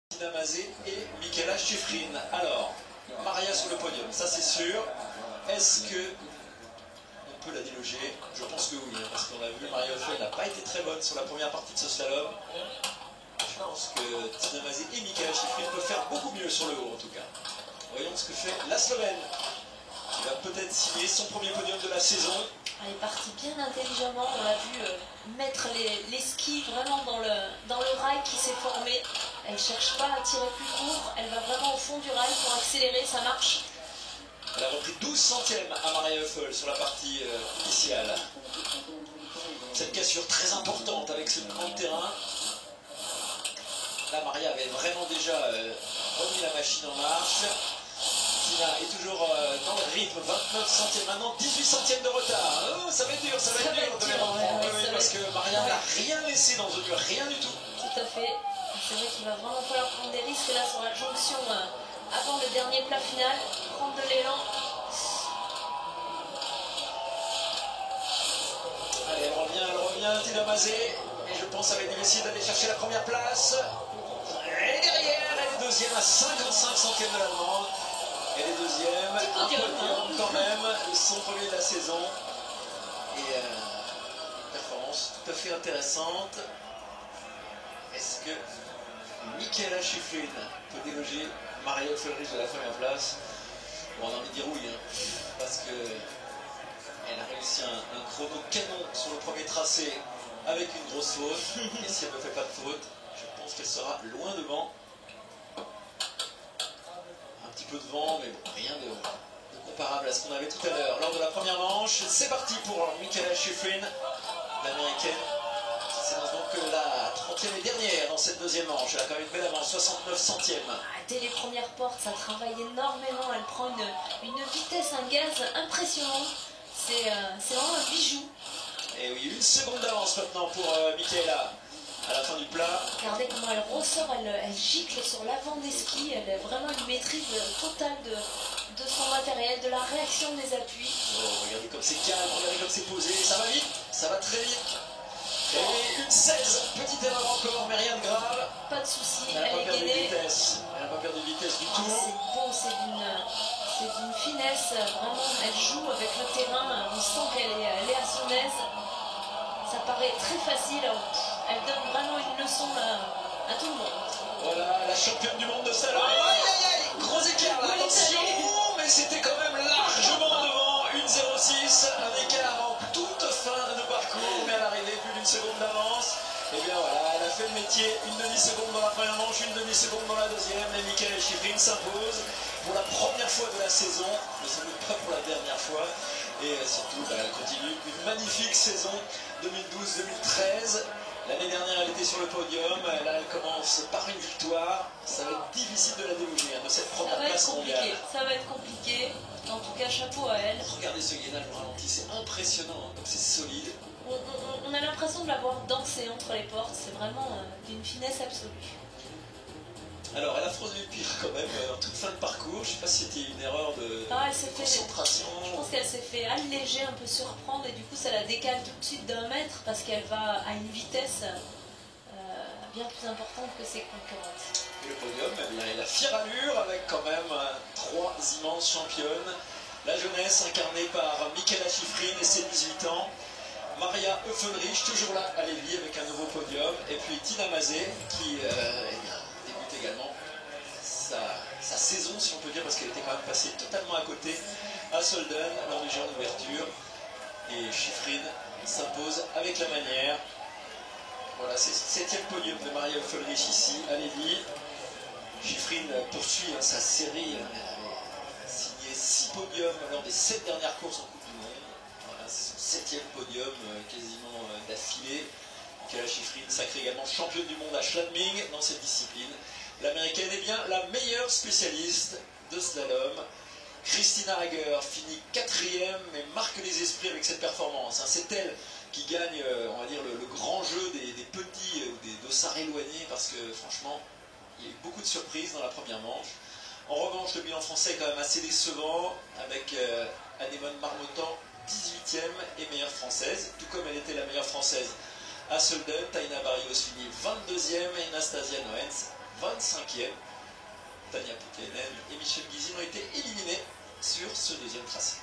Tina Mazet et Mikaela Shiffrin. Alors, Maria sur le podium, ça c'est sûr. Est-ce que on peut la déloger? Je pense que oui, parce qu'on a vu Maria Oeufel n'a pas été très bonne sur la première partie de ce slalom. Je pense que Tina Mazet et Mikaela Shiffrin peuvent faire beaucoup mieux sur le haut en tout cas. Voyons ce que fait la Slovène, qui va peut-être signer son premier podium de la saison. Elle est partie bien intelligemment, on l'a vu mettre les skis vraiment dans le rail qui s'est formé. Elle ne cherche pas à tirer plus court, elle va vraiment au fond du rail pour accélérer, ça marche. Elle a repris 12 centièmes à Maria Oeufel sur la partie initiale. Cette cassure très importante avec ce grand terrain. Là, Maria avait vraiment déjà remis la machine en marche. Tina est toujours dans le rythme, 29 centièmes, maintenant 18 centièmes de retard. Oh, ça va être dur de les reprendre, parce que Maria n'a rien laissé dans le jeu, rien du tout. Tout à fait. C'est vrai qu'il va vraiment falloir prendre des risques là sur la jonction avant le dernier plat final, prendre de l'élan. Allez, elle revient, Tina Mazet. Et je pense qu'elle va essayer d'aller chercher la première place. Et derrière, elle est deuxième à 55 centièmes de l'allemande. Elle est deuxième, un podium quand même, son premier de la saison. Et une performance tout à fait intéressante. Est-ce que Mikaela Shiffrin peut déloger Maria Oeufel de la première place? Bon, on a envie de dire oui, hein, parce que elle a réussi un chrono canon sur le premier tracé avec une grosse faute. Et si elle ne fait pas de faute, je pense qu'elle sera loin devant. Un petit peu de vent, mais bon, rien de comparable à ce qu'on avait tout à l'heure. Lors de la première manche, c'est parti pour Mikaela Shiffrin, l'américaine, qui s'élance donc la 30e et dernière dans cette deuxième manche. Elle a quand même une belle avance, 69 centièmes. Dès les premières portes, ça travaille énormément. Elle prend une vitesse, un gaz impressionnant. C'est vraiment un bijou. Et oui, une seconde d'avance maintenant pour Mikaela. À la fin du plat. Regardez comment elle ressort, elle gicle sur l'avant des skis, elle a vraiment une maîtrise totale de son matériel, de la réaction des appuis. Oh, regardez comme c'est calme, regardez comme c'est posé, ça va vite, ça va très vite. Et une 16, petite erreur encore, mais rien de grave. Pas de soucis, elle est gainée. Elle n'a pas perdu de vitesse du tout. C'est beau, c'est d'une finesse, vraiment, elle joue avec le terrain, on sent qu'elle est à son aise. Ça paraît très facile. Elle donne vraiment une leçon à tout le monde. Voilà, la championne du monde de slalom. Aïe aïe aïe, gros écart, attention, mais c'était quand même largement devant. 1,06, un écart en toute fin de parcours, mais à l'arrivée, plus d'une seconde d'avance. Et bien voilà, elle a fait le métier, une demi-seconde dans la première manche, une demi-seconde dans la deuxième. Et Mikaela Shiffrin s'impose pour la première fois de la saison, mais sans doute pas pour la dernière fois. Et surtout, elle continue une magnifique saison 2012-2013. L'année dernière, elle était sur le podium. Là, elle commence par une victoire. Ça va être difficile de la déloger de cette première place mondiale. Ça va être compliqué. En tout cas, chapeau à elle. Regardez ce gainage au ralenti, c'est impressionnant. Donc c'est solide. On a l'impression de l'avoir dansé entre les portes. C'est vraiment d'une finesse absolue. Alors, elle a frôlé le pire quand même en toute fin de parcours. Je ne sais pas si c'était une erreur de concentration. Je pense qu'elle s'est fait alléger, un peu surprendre, et du coup, ça la décale tout de suite d'un mètre parce qu'elle va à une vitesse bien plus importante que ses concurrentes. Et le podium, eh bien, il a fière allure avec quand même trois immenses championnes. La jeunesse incarnée par Mikaela Shiffrin et ses 18 ans. Maria Oeufel, toujours là à Lévis avec un nouveau podium. Et puis Tina Mazet qui débute également sa saison, si on peut dire, parce qu'elle était quand même passée totalement à côté à Solden lors du jour d'ouverture. Et Shiffrin s'impose avec la manière. Voilà, c'est le 7e podium de Maria Oeufel ici à Lévis. Shiffrin poursuit sa série. Elle avait signé 6 podiums lors des 7 dernières courses en Coupe du Monde. Voilà, c'est son 7e podium quasiment d'affilée. Mikaela Shiffrin sacrée également championne du monde à Schladming dans cette discipline. L'américaine est bien la meilleure spécialiste de slalom. Christina Hager finit 4e mais marque les esprits avec cette performance. C'est elle qui gagne, on va dire, le grand jeu des petits ou des dossards éloignés, parce que franchement, il y a eu beaucoup de surprises dans la première manche. En revanche, le bilan français est quand même assez décevant, avec Anémone Marmottan 18e et meilleure française, tout comme elle était la meilleure française à Solden. Taina Barrios finit 22e et Nastasia Noens 25e. Tania Poukenen et Michel Guizine ont été éliminés sur ce deuxième tracé.